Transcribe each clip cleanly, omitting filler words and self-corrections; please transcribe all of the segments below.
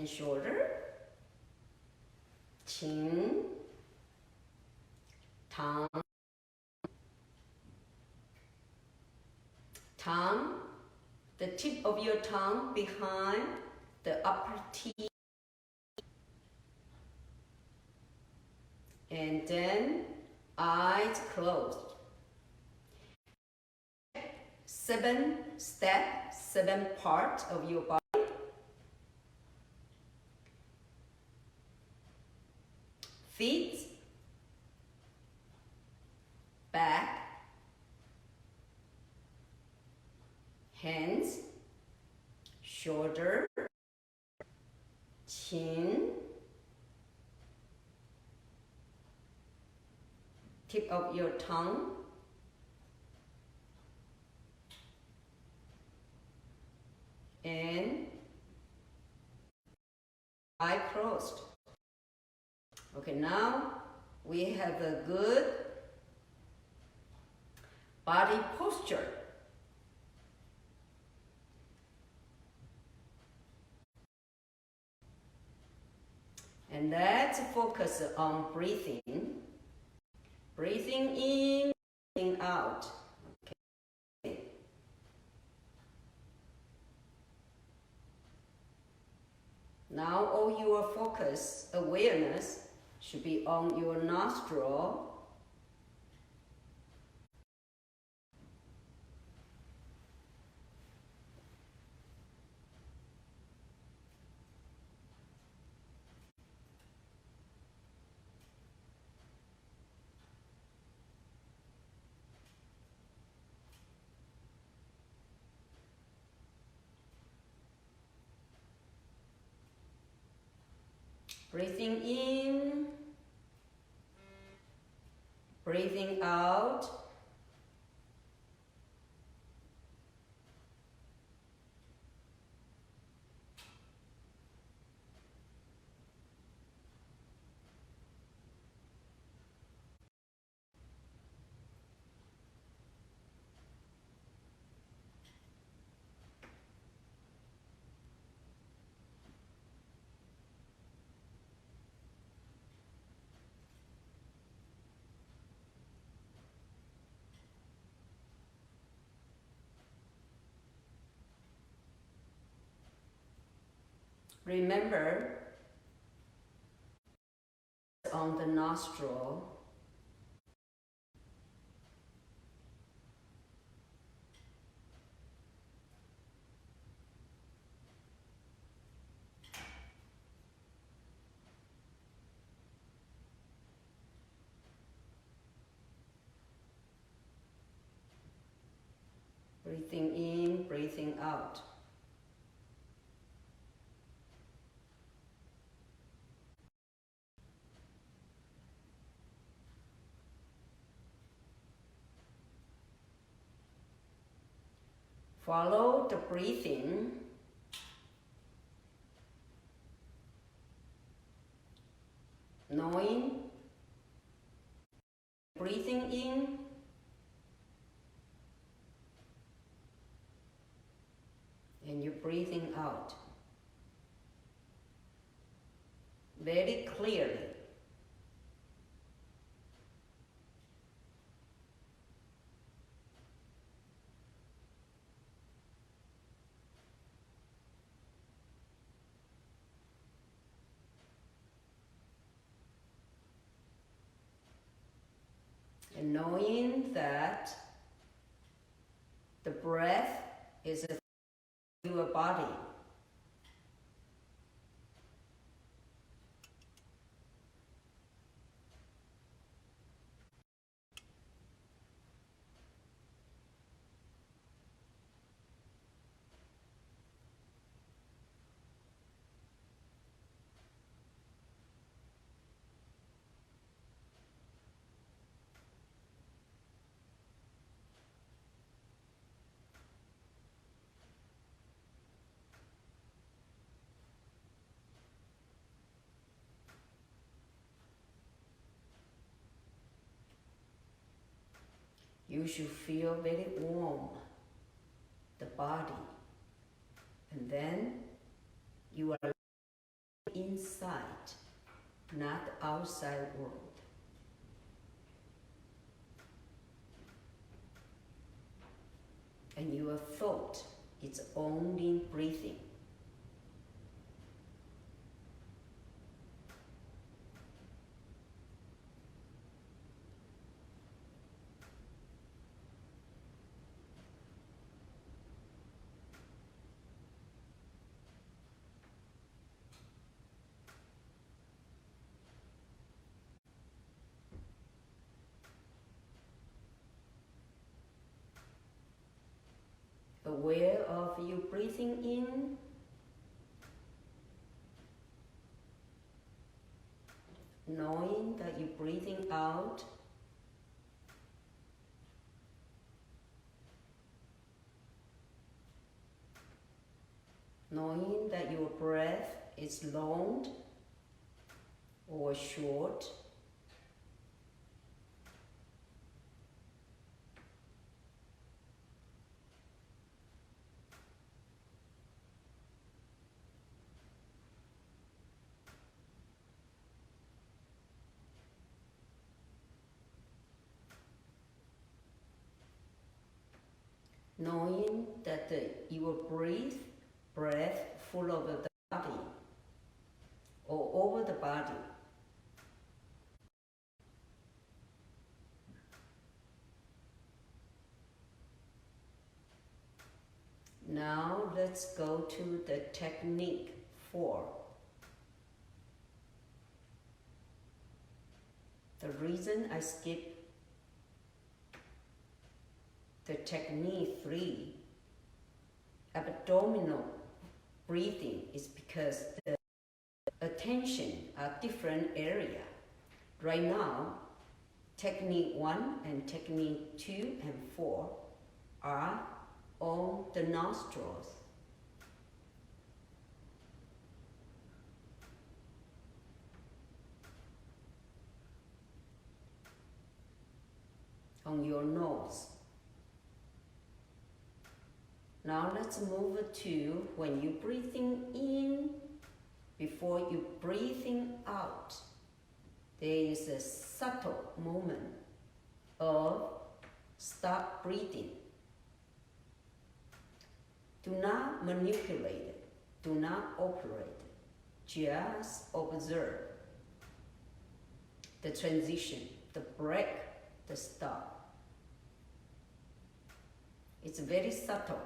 and shoulder, chin, tongue, the tip of your tongue behind the upper teeth, and then eyes closed. 7 steps, 7 parts of your body. Feet, back, hands, shoulder, chin, tip of your tongue, and eye closed. Okay, now we have a good body posture. And let's focus on breathing. Breathing in, breathing out. Okay. Now all your focus, awareness should be on your nostril. Breathing in, breathing out. Remember, on the nostril, breathing in, breathing out. Follow the breathing. Knowing, breathing in, and you're breathing out very clearly. And knowing that the breath is your body. You should feel very warm, the body, and then you are inside, not the outside world. And your thought is only breathing. Aware of you breathing in, knowing that you're breathing out, knowing that your breath is long or short, knowing that your breath full of the body or over the body. Now let's go to the technique 4. The reason I skip the technique 3, abdominal breathing, is because the attention are different area. Right now, technique 1 and technique 2 and 4 are on the nostrils. On your nose. Now let's move to when you're breathing in, before you breathing out, there is a subtle moment of stop breathing. Do not manipulate it, do not operate, just observe the transition, the break, the stop. It's very subtle.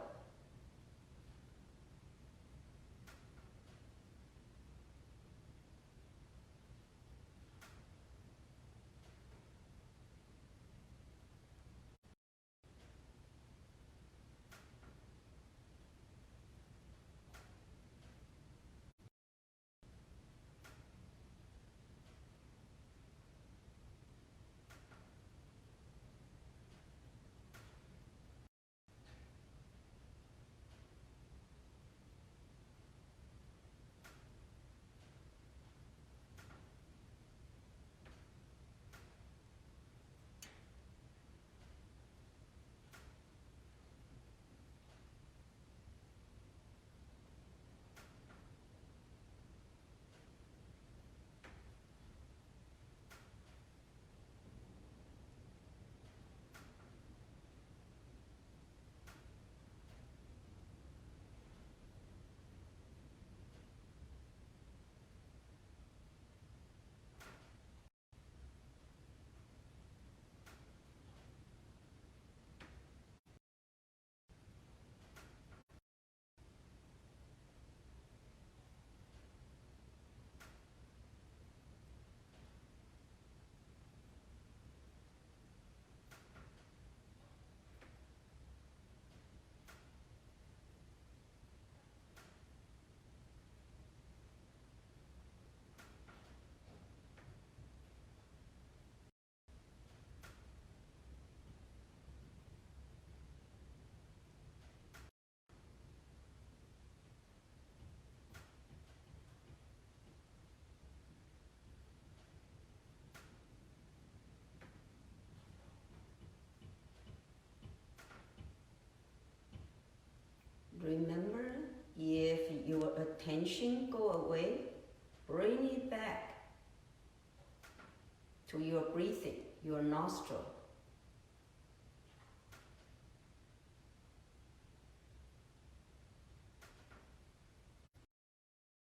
Remember, if your attention go away, bring it back to your breathing, your nostril.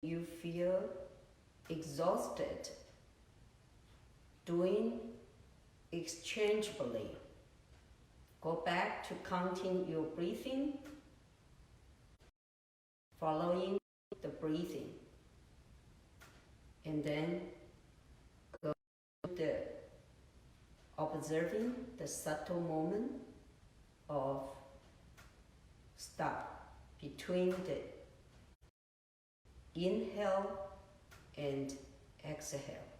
You feel exhausted doing exchangeably. Go back to counting your breathing, following the breathing, and then go to the observing the subtle moment of stop between the inhale and exhale.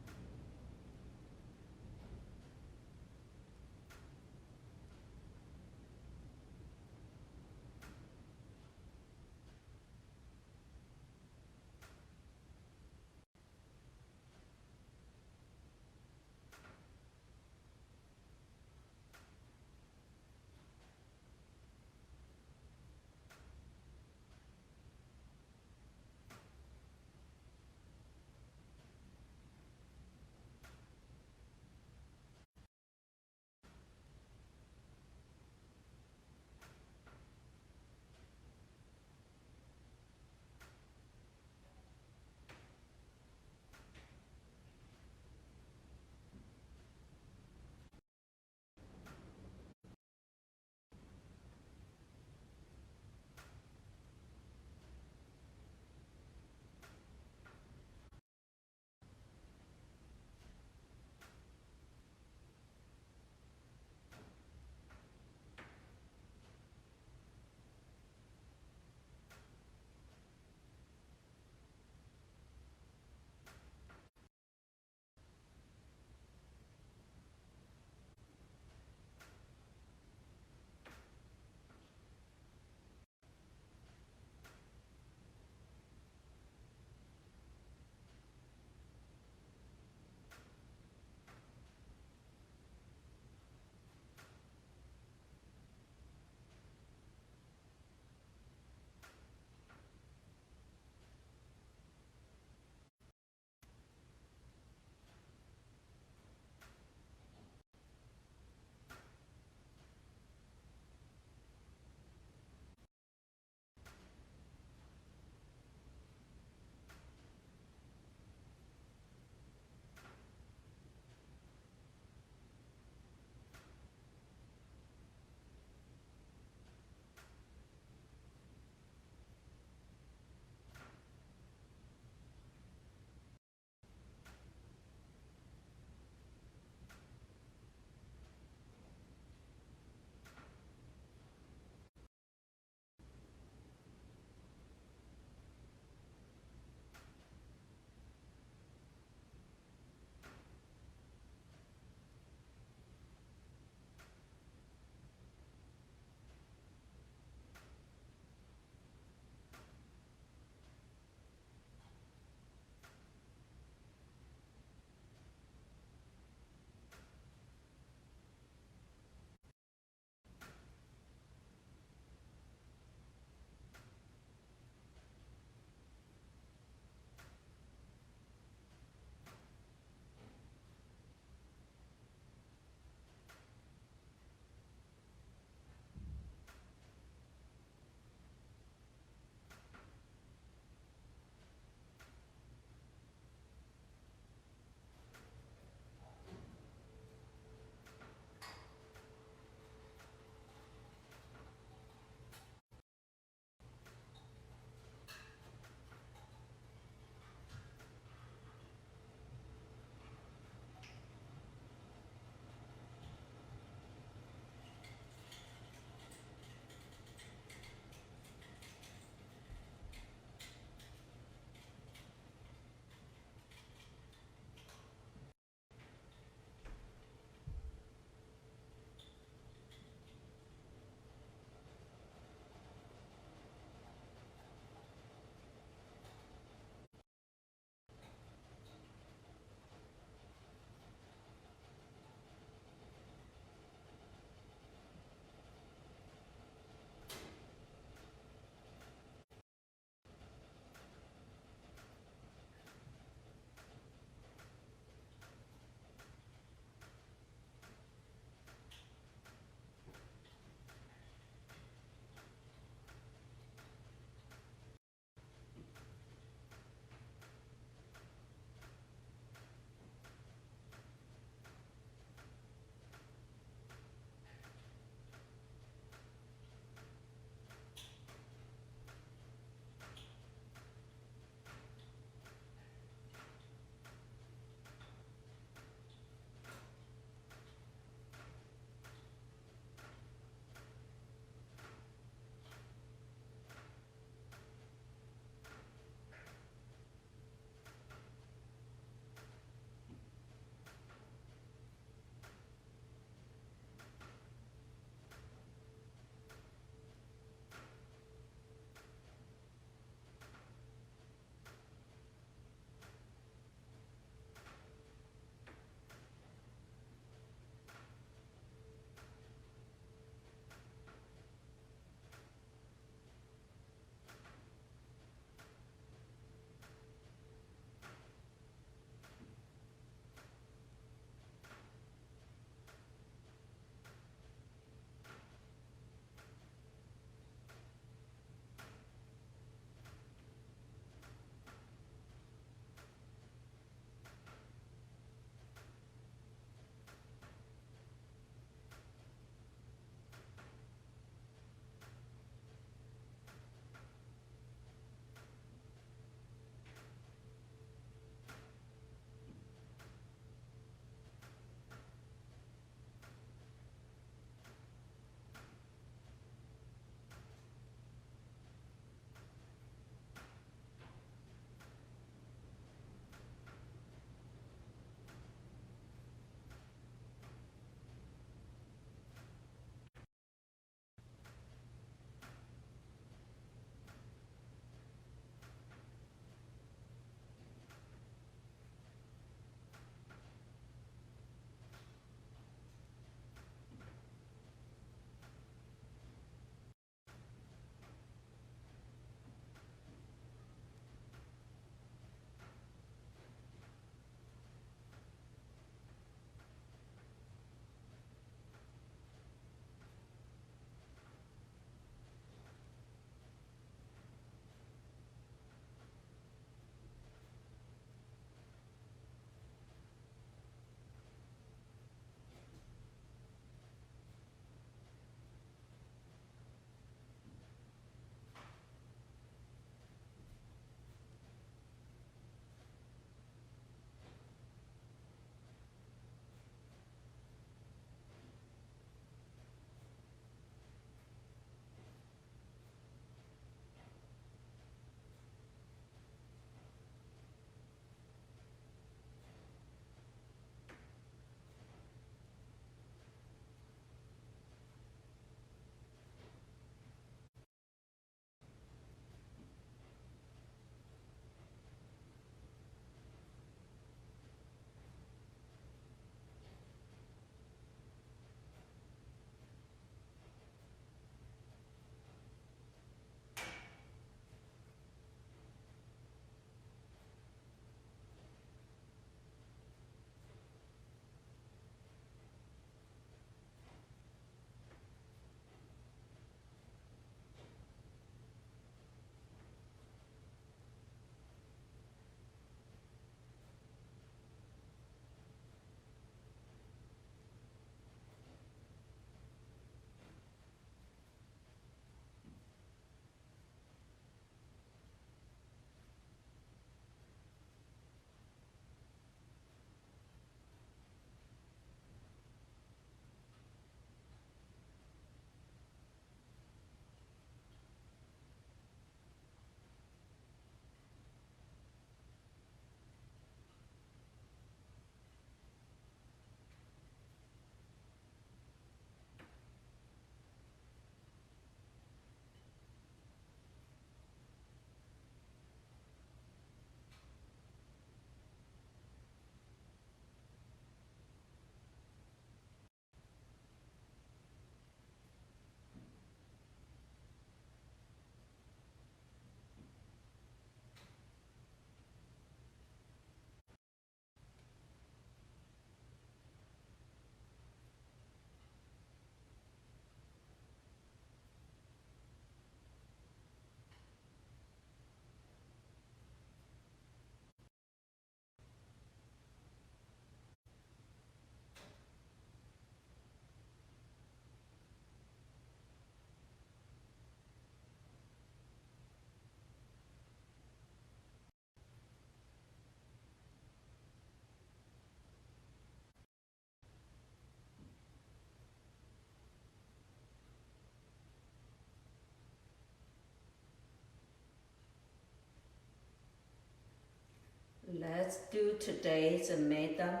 Let's do today's metta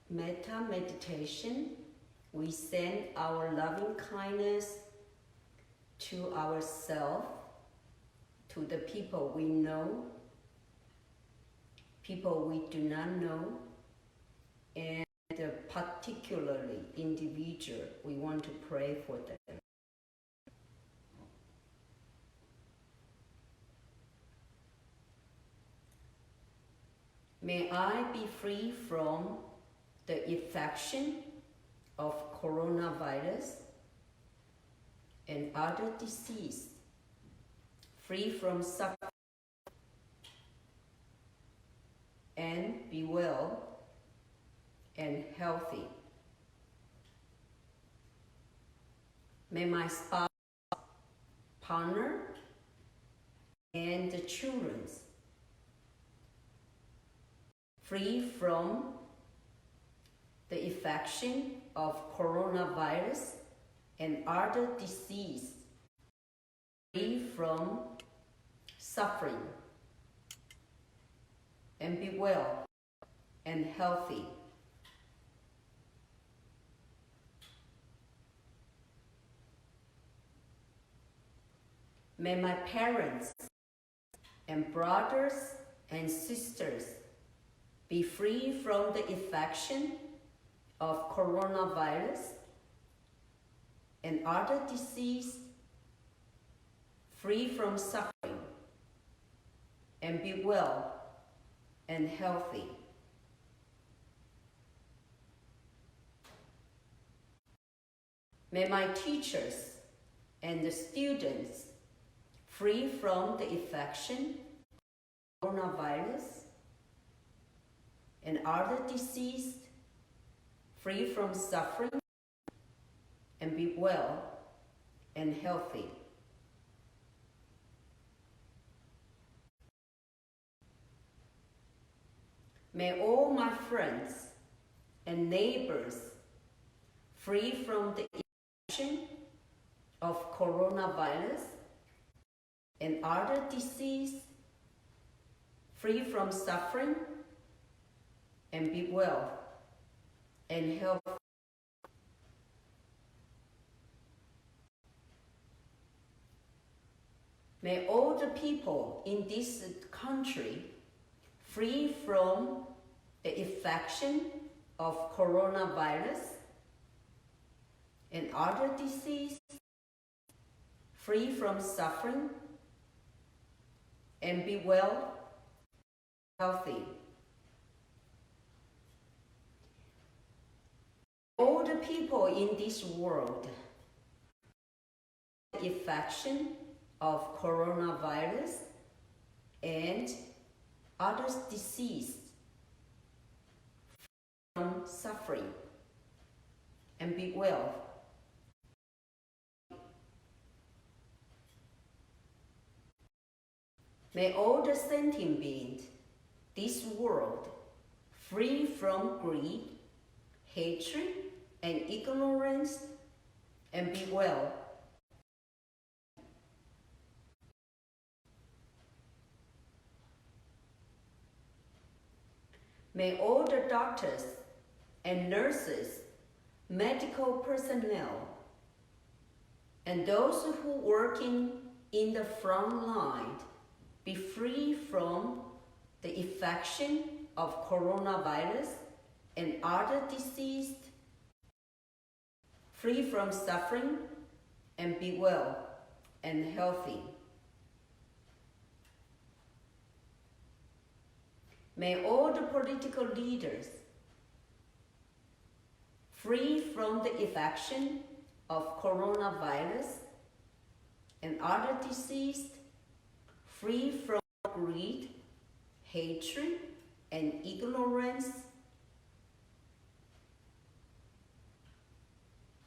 meditation. We send our loving kindness to ourselves, to the people we know, people we do not know, and particularly individual we want to pray for them. May I be free from the infection of coronavirus and other disease, free from suffering, and be well and healthy. May my spouse, partner, and the children free from the infection of coronavirus and other disease, free from suffering, and be well and healthy. May my parents and brothers and sisters be free from the infection of coronavirus and other disease, free from suffering, and be well and healthy. May my teachers and the students free from the infection of coronavirus and other disease, free from suffering, and be well and healthy. May all my friends and neighbors free from the infection of coronavirus and other disease, free from suffering, and be well and healthy. May all the people in this country free from the infection of coronavirus and other disease, free from suffering, and be well, healthy. All the people in this world, the infection of coronavirus and other disease, from suffering, and be well. May all the sentient beings, this world, free from greed, hatred, and ignorance, and be well. May all the doctors and nurses, medical personnel, and those who working in the front line be free from the infection of coronavirus and other disease, free from suffering, and be well and healthy. May all the political leaders free from the infection of coronavirus and other disease, free from greed, hatred, and ignorance,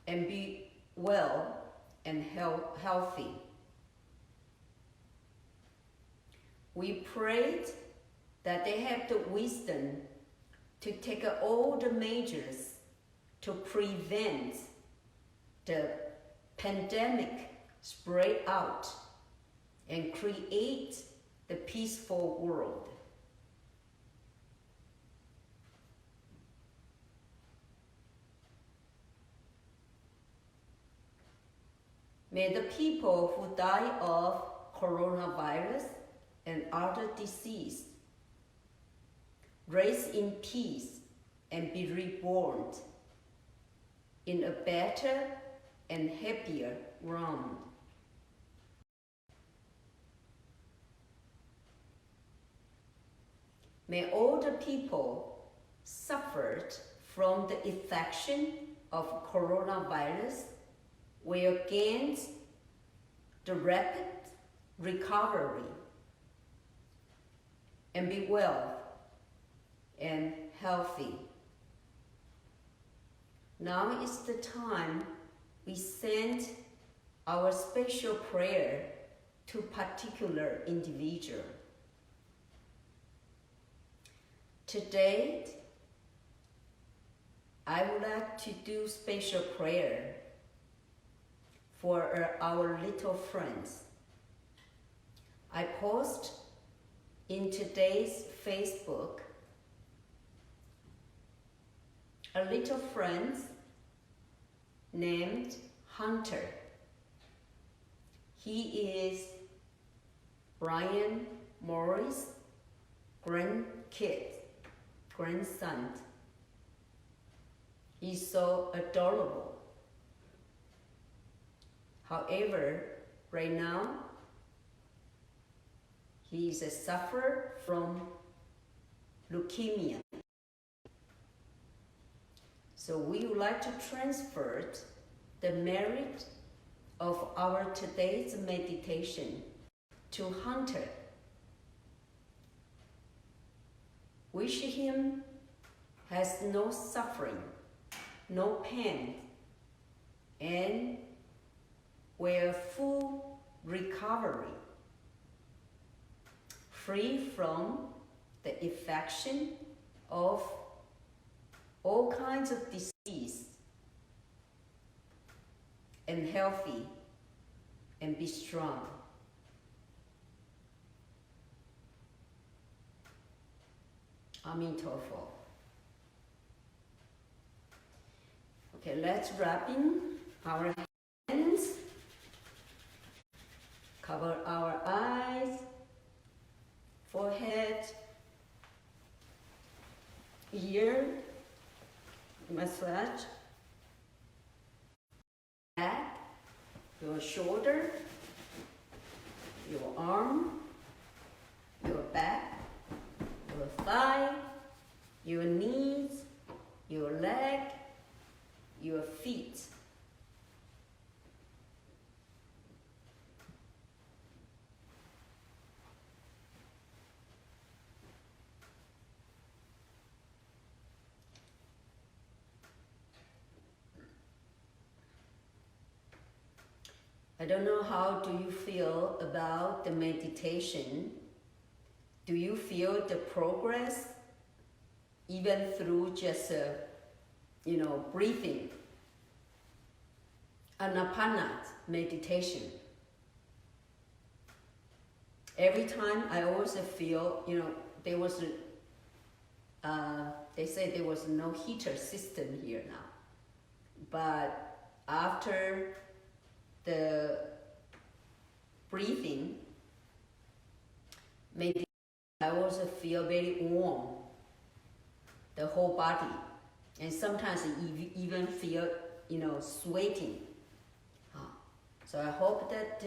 and be well and healthy. We prayed that they have the wisdom to take all the measures to prevent the pandemic spread out and create the peaceful world. May the people who die of coronavirus and other disease raise in peace and be reborn in a better and happier world. May all the people suffered from the infection of coronavirus will gain the rapid recovery and be well and healthy. Now is the time we send our special prayer to particular individual. Today, I would like to do special prayer for our little friends. I post in today's Facebook a little friend named Hunter. He is Brian Morris' grandson. He's so adorable. However, right now, he is a sufferer from leukemia. So we would like to transfer the merit of our today's meditation to Hunter. Wish him has no suffering, no pain, and will full recovery, free from the infection of all kinds of disease, and healthy and be strong. Amitabha. Okay, let's wrap in our hands, cover our eyes, forehead, ear, massage, back, your shoulder, your arm, your back, your thigh, your knees, your leg, your feet. I don't know how do you feel about the meditation. Do you feel the progress even through just breathing? Anapanna meditation. Every time I also feel, there was they say there was no heater system here now. But after the breathing, maybe I also feel very warm, the whole body. And sometimes you even feel, sweating. So I hope that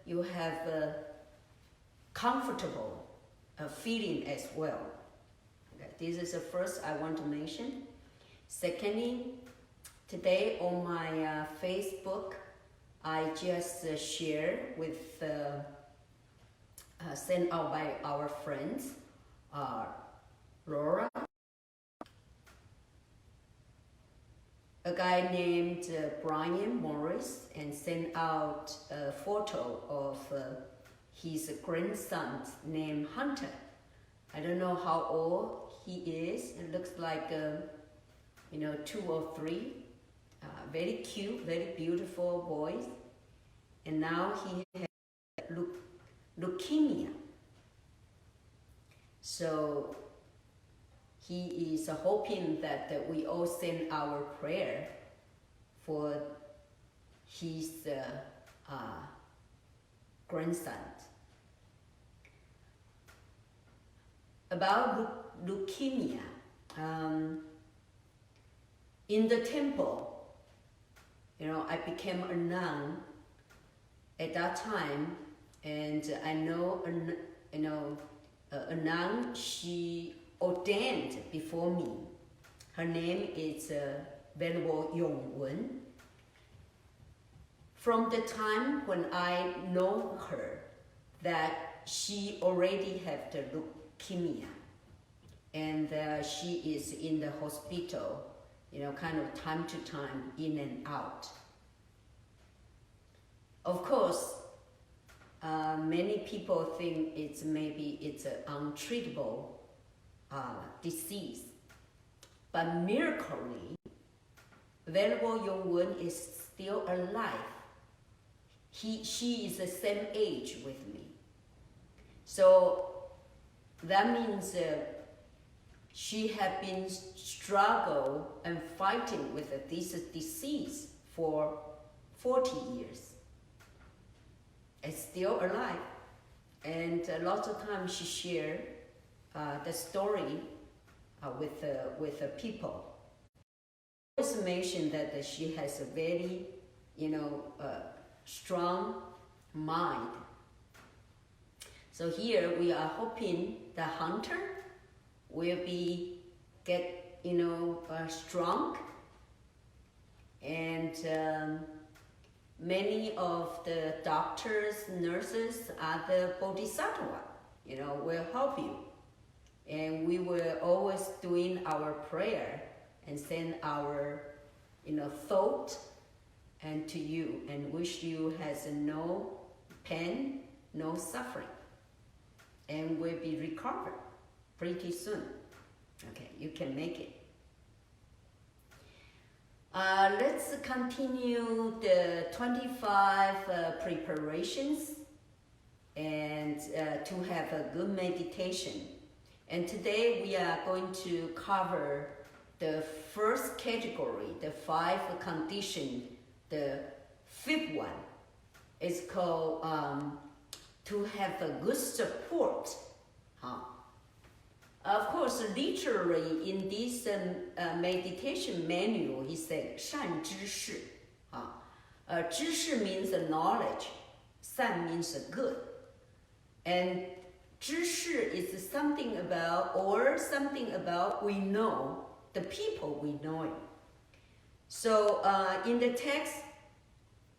you have a comfortable feeling as well. Okay, this is the first I want to mention. Secondly, today on my Facebook, I just share with, sent out by our friends, Laura, a guy named Brian Morris, and sent out a photo of his grandson named Hunter. I don't know how old he is. It looks like, 2 or 3. Very cute, very beautiful boys. And now he has leukemia. So he is hoping that we all send our prayer for his grandson. About leukemia, in the temple, I became a nun at that time, and I know a nun, she ordained before me. Her name is Venerable Yongwen. From the time when I know her, that she already had the leukemia, and she is in the hospital, kind of time to time, in and out. Of course, many people think it's an untreatable disease, but miraculously, Venerable Yongwen is still alive. She is the same age with me. So that means she had been struggle and fighting with this disease for 40 years. And still alive. And lots of times she shared the story with the people. I always mention that she has a very, strong mind. So here we are hoping the hunter will get strong, and many of the doctors, nurses, other bodhisattva, will help you. And we were always doing our prayer and send our, thought and to you, and wish you has no pain, no suffering, and will be recovered pretty soon. Okay, you can make it. Let's continue the 25 preparations and to have a good meditation. And today we are going to cover the first category, the 5 conditions. The 5th one is called to have a good support. Of course, literally in this meditation manual, he said 善知識. 知識 means knowledge, 善 means good. And 知識 is something about we know, the people we know. So in the text,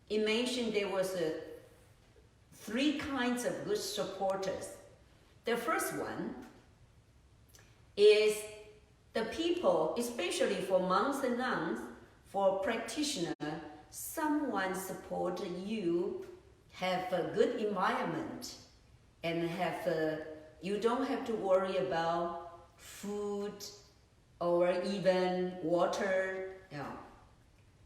it mentioned there was 3 kinds of good supporters. The first one is the people, especially for monks and nuns, for practitioner, someone support you, have a good environment, and you don't have to worry about food or even water.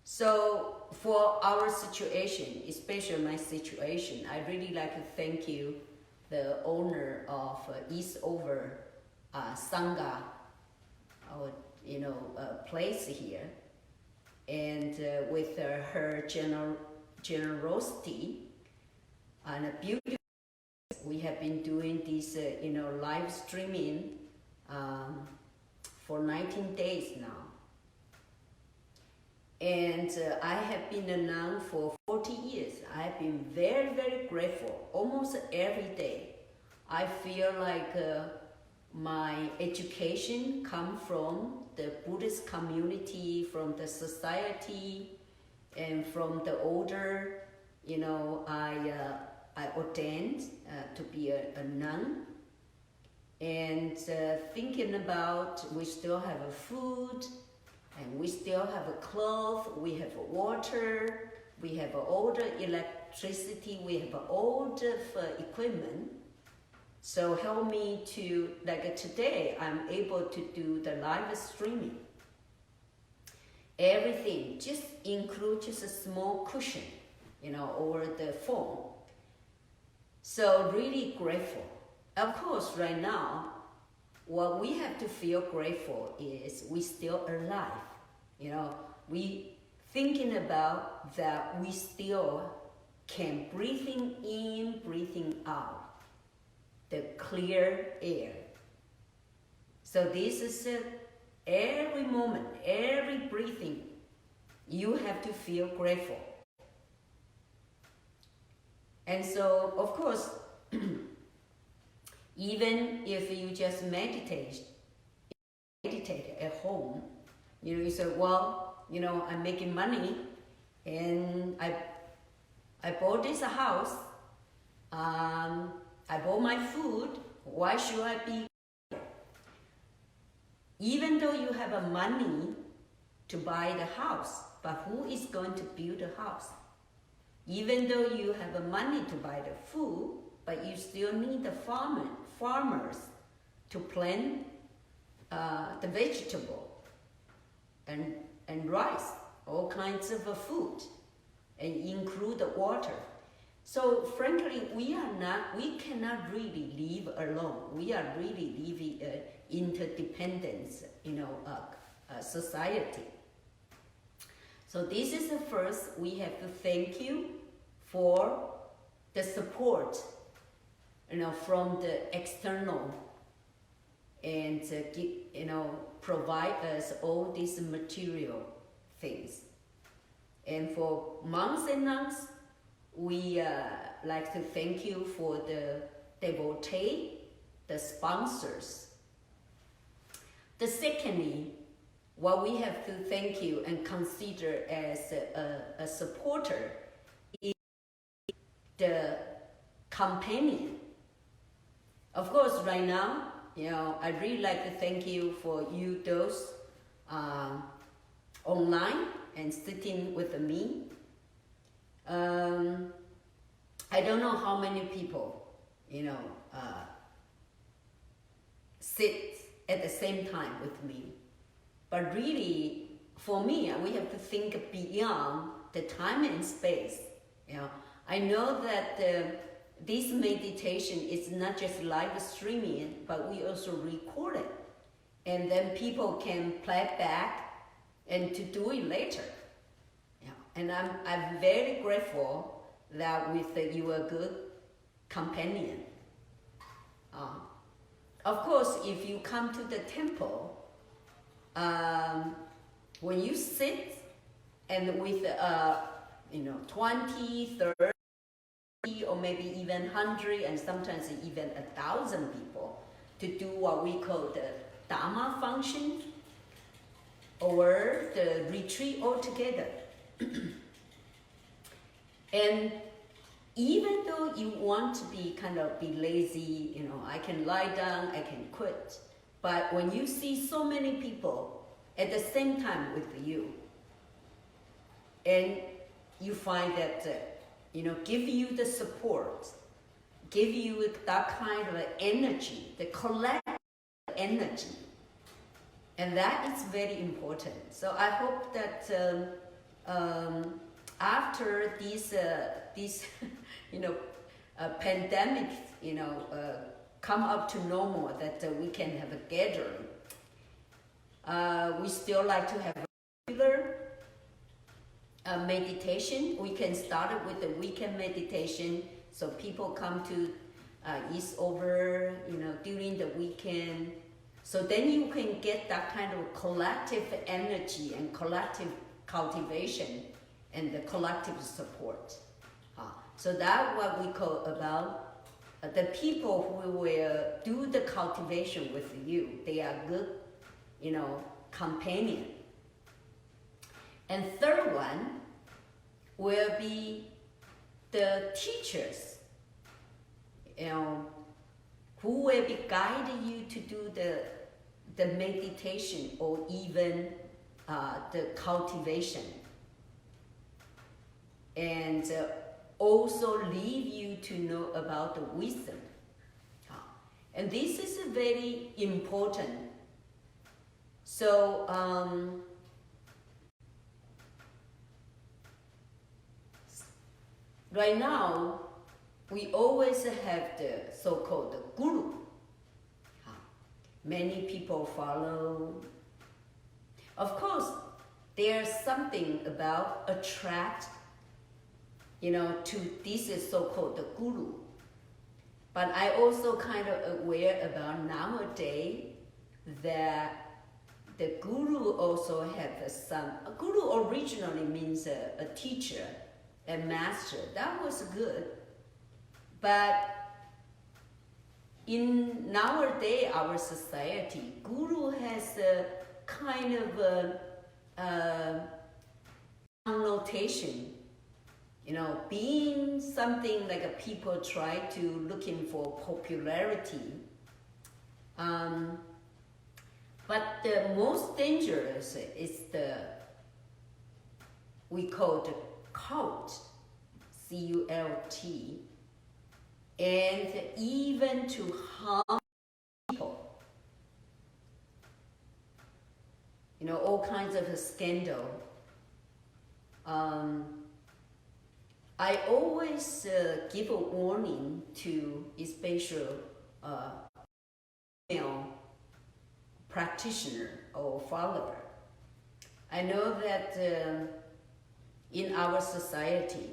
So for our situation, especially my situation, I really like to thank you, the owner of Eastover Sangha, place here, and with her generosity and beauty, we have been doing this, live streaming for 19 days now. And I have been a nun for 40 years. I have been very, very grateful. Almost every day, I feel like my education comes from the Buddhist community, from the society, and from the older, I ordained to be a nun. And thinking about we still have a food, and we still have a cloth, we have a water, we have all the electricity, we have all the equipment. So help me to, like today, I'm able to do the live streaming. Everything, just include just a small cushion, over the phone. So really grateful. Of course, right now, what we have to feel grateful is we still alive. We thinking about that we still can breathing in, breathing out, the clear air. So this is every moment, every breathing, you have to feel grateful. And so, of course, even if you just meditate at home, you say, well, I'm making money and I bought this house, I bought my food, why should I be? Even though you have money to buy the house, but who is going to build the house? Even though you have money to buy the food, but you still need the farmers to plant the vegetable and rice, all kinds of food, and include the water. So frankly, we cannot really live alone. We are really living interdependence, society. So this is the first, we have to thank you for the support, from the external, and provide us all these material things. And for monks and nuns, we like to thank you for the devotee, the sponsors. The secondly, what we have to thank you and consider as a supporter is the companion. Of course, right now, I really like to thank you for you those online and sitting with me. I don't know how many people, sit at the same time with me. But really, for me, we have to think beyond the time and space. I know that this meditation is not just live streaming, but we also record it. And then people can play back and to do it later. And I'm very grateful that with you are good companion. Of course, if you come to the temple, when you sit and with 20, 30, or maybe even 100, and sometimes even 1,000 people to do what we call the Dharma function or the retreat altogether. And even though you want to be lazy, I can lie down, I can quit. But when you see so many people at the same time with you, and you find that, give you the support, give you that kind of energy, the collective energy, and that is very important. So I hope that after this pandemic, come up to normal, that we can have a gathering. We still like to have regular meditation. We can start it with the weekend meditation, so people come to ease over, during the weekend. So then you can get that kind of collective energy and collective cultivation and the collective support. So that's what we call about the people who will do the cultivation with you. They are good, companion. And third one will be the teachers, who will be guiding you to do the meditation or even the cultivation. And also leave you to know about the wisdom. And this is very important. So, right now, we always have the so-called guru. Many people follow. Of course, there's something about attract to this so-called the guru. But I also kind of aware about nowadays that the guru also have some. A guru originally means a teacher, a master. That was good. But in nowadays, our society, guru has a kind of a connotation, being something like a people try to looking for popularity. But the most dangerous is we call the cult, C-U-L-T, and even to harm people. All kinds of scandal. I always give a warning to especially female practitioner or follower. I know that in our society,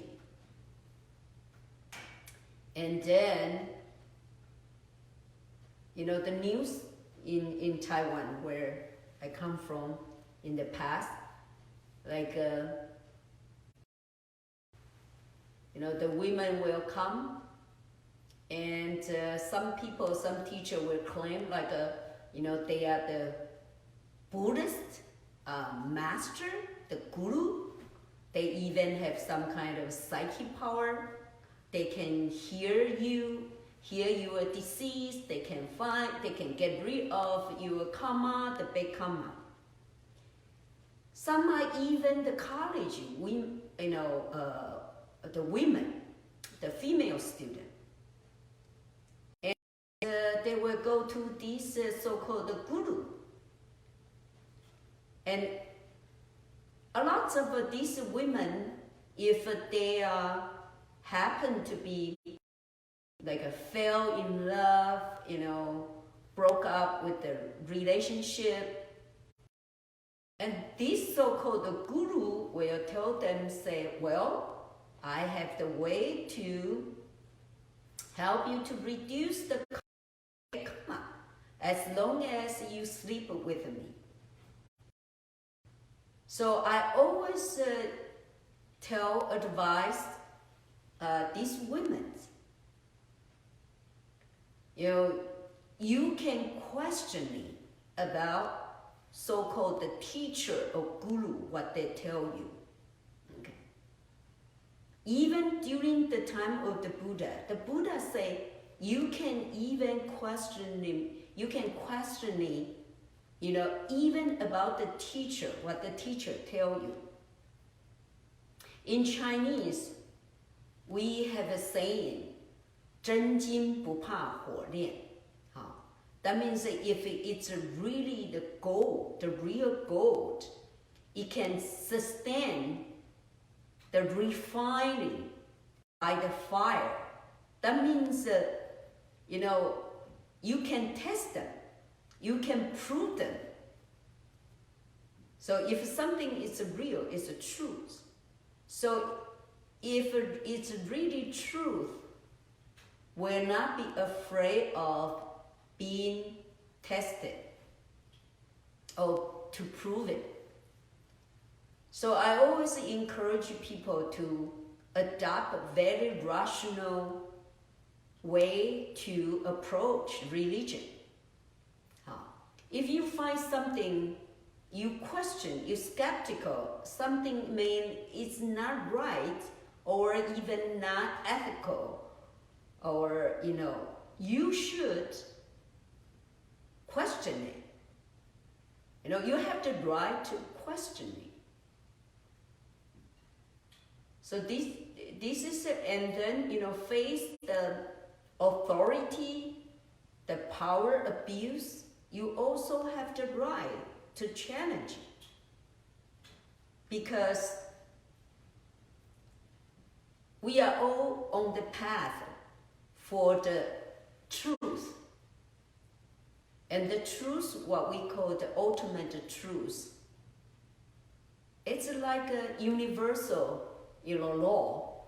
and then, the news in Taiwan, where I come from in the past, like, the women will come, and some teacher will claim like, they are the Buddhist master, the guru. They even have some kind of psychic power. They can hear your disease. They can get rid of your karma, the bad karma. Some are even the college, the women, the female student. And they will go to this so-called guru. And a lot of these women, if they happen to be like fell in love, broke up with the relationship, and this so-called guru will tell them, say, well, I have the way to help you to reduce the karma as long as you sleep with me. So I always advise these women, you can question me about so-called the teacher or guru, what they tell you. Okay. Even during the time of the Buddha say, you can even question him, you can question me, even about the teacher, what the teacher tell you. In Chinese, we have a saying, 真金不怕火炼. That means that if it's really the gold, the real gold, it can sustain the refining by the fire. That means, you can test them. You can prove them. So if something is real, it's a truth. So if it's really truth, will not be afraid of being tested or to prove it. So I always encourage people to adopt a very rational way to approach religion. If you find something you question, you're skeptical, something is not right or even not ethical, or you should question it. You have the right to question it. So this is, and then face the authority, the power abuse. You also have the right to challenge it, because we are all on the path for the truth. And the truth, what we call the ultimate truth, it's like a universal, law.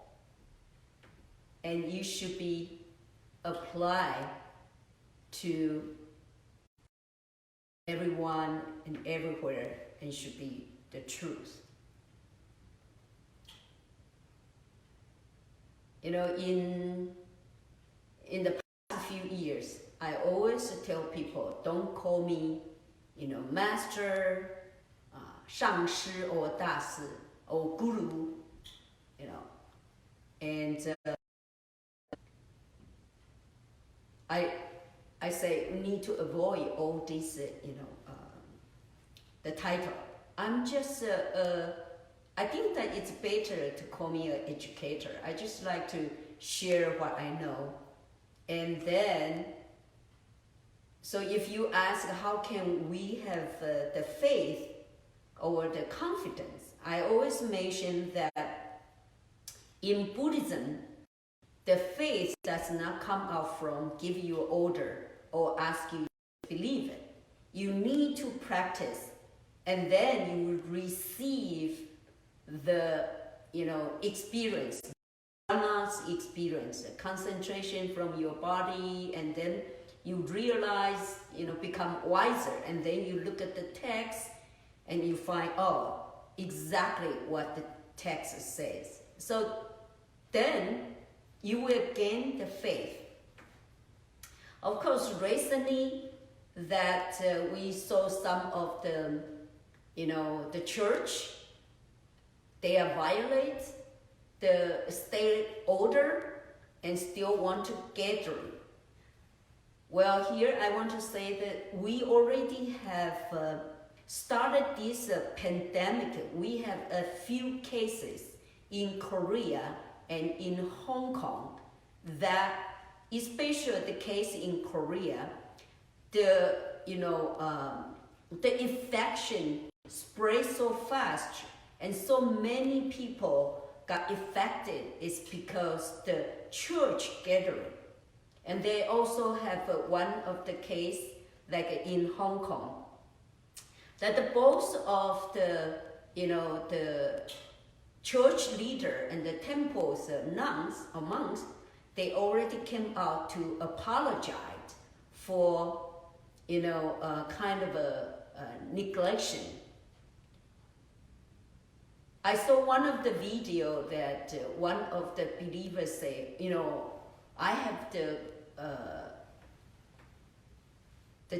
and you should be applied to everyone and everywhere, and should be the truth. You know, in the past few years, I always tell people, don't call me, you know, master, 上师 or 大师 or guru, you know. And I say we need to avoid all this, you know, the title. I'm just, I think that it's better to call me an educator. I just like to share what I know. And then, so if you ask how can we have the faith or the confidence, I always mention that in Buddhism, the faith does not come out from give you an order or ask you to believe it. You need to practice, and then you will receive the, you know, experience, experience, concentration from your body, and then you realize, you know, become wiser, and then you look at the text and you find, oh, exactly what the text says. So then you will gain the faith. Of course, recently that we saw some of the, you know, the church, they violate the state order and still want to gather. Well, here I want to say that we already have started this pandemic. We have a few cases in Korea and in Hong Kong that, especially the case in Korea, the, you know, the infection spread so fast and so many people got affected is because the church gathering. And they also have one of the case like in Hong Kong, that the both of the, you know, the church leader and the temple's nuns or monks, they already came out to apologize for, you know, kind of a neglection. I saw one of the video that one of the believers say, you know, I have the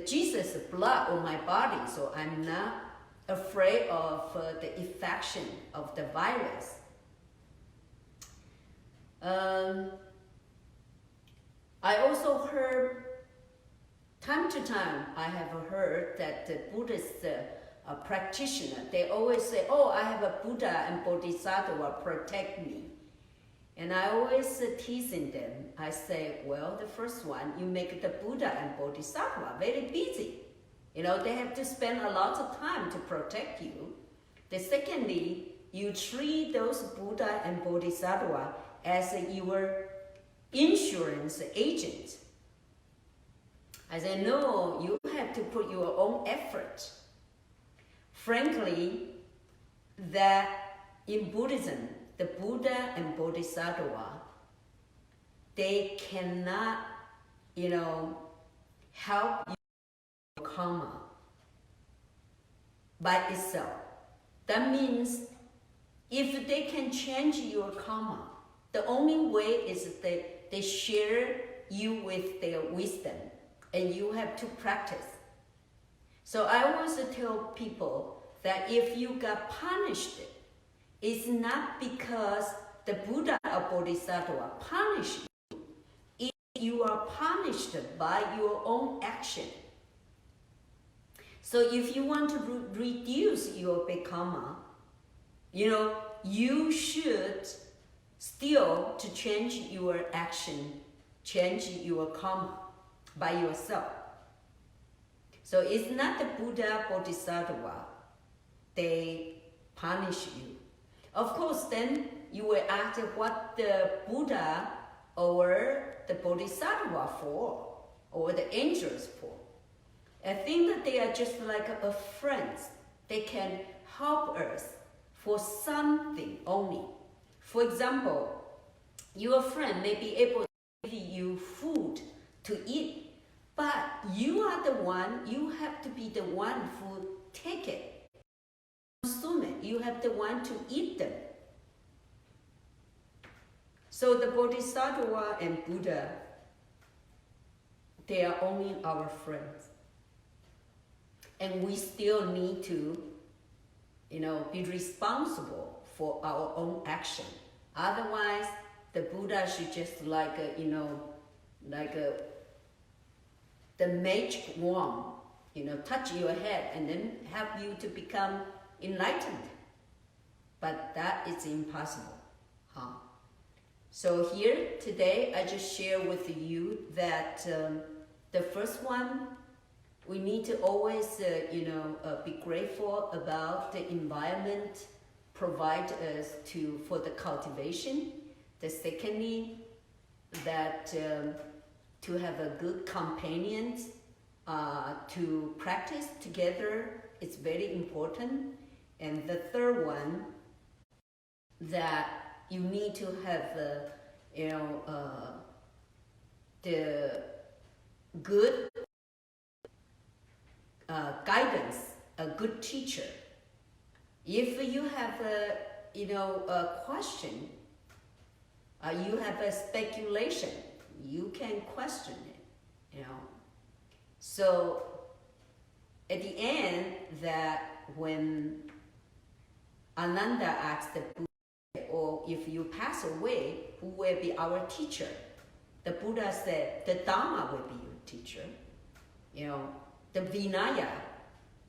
Jesus blood on my body, so I'm not afraid of the infection of the virus. I also heard, time to time, I have heard that the Buddhist practitioner, they always say, oh, I have a Buddha and Bodhisattva protect me. And I always teasing them. I say, well, the first one, you make the Buddha and Bodhisattva very busy. You know, they have to spend a lot of time to protect you. The secondly, you treat those Buddha and Bodhisattva as your insurance agent. I say, no, you have to put your own effort. Frankly, that in Buddhism, the Buddha and Bodhisattva, they cannot, you know, help your karma by itself. That means if they can change your karma, the only way is that they share you with their wisdom and you have to practice. So I always tell people that if you got punished, it's not because the Buddha or Bodhisattva punished you. You are punished by your own action. So if you want to reduce your bad karma, you know, you should still to change your action, change your karma by yourself. So it's not the Buddha, Bodhisattva, they punish you. Of course, then you will ask what the Buddha or the Bodhisattva for, or the angels for. I think that they are just like a friends. They can help us for something only. For example, Your friend may be able to give you food to eat, but you are the one, you have to be the one who take it, consume it. You have the one to eat them. So the Bodhisattva and Buddha, they are only our friends. And we still need to, be responsible for our own action. Otherwise, the Buddha should just the magic wand, touch your head and then help you to become enlightened. But that is impossible. So here today, I just share with you that the first one, we need to always, be grateful about the environment provide us for the cultivation. The secondly, that to have a good companions to practice together, it's very important. And the third one, that you need to have the good guidance, a good teacher. If you have a question, you have a speculation, you can question it, So at the end, that when Ananda asked the Buddha, or if you pass away, who will be our teacher? The Buddha said, the Dharma will be your teacher. The Vinaya,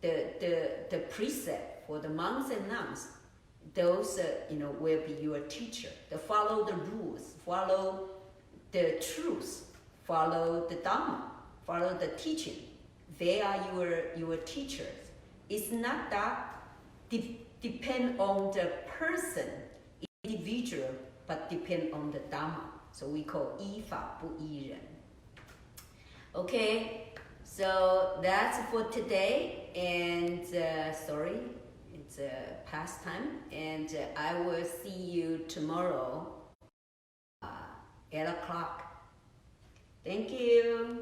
the precept for the monks and nuns, those will be your teacher. To follow the rules, follow the truth, follow the Dharma, follow the teaching. They are your teachers. It's not that depend on the person, individual, but depend on the Dharma. So we call 依法不依人. Okay, so that's for today. And sorry, it's past time. And I will see you tomorrow, 8 o'clock. Thank you.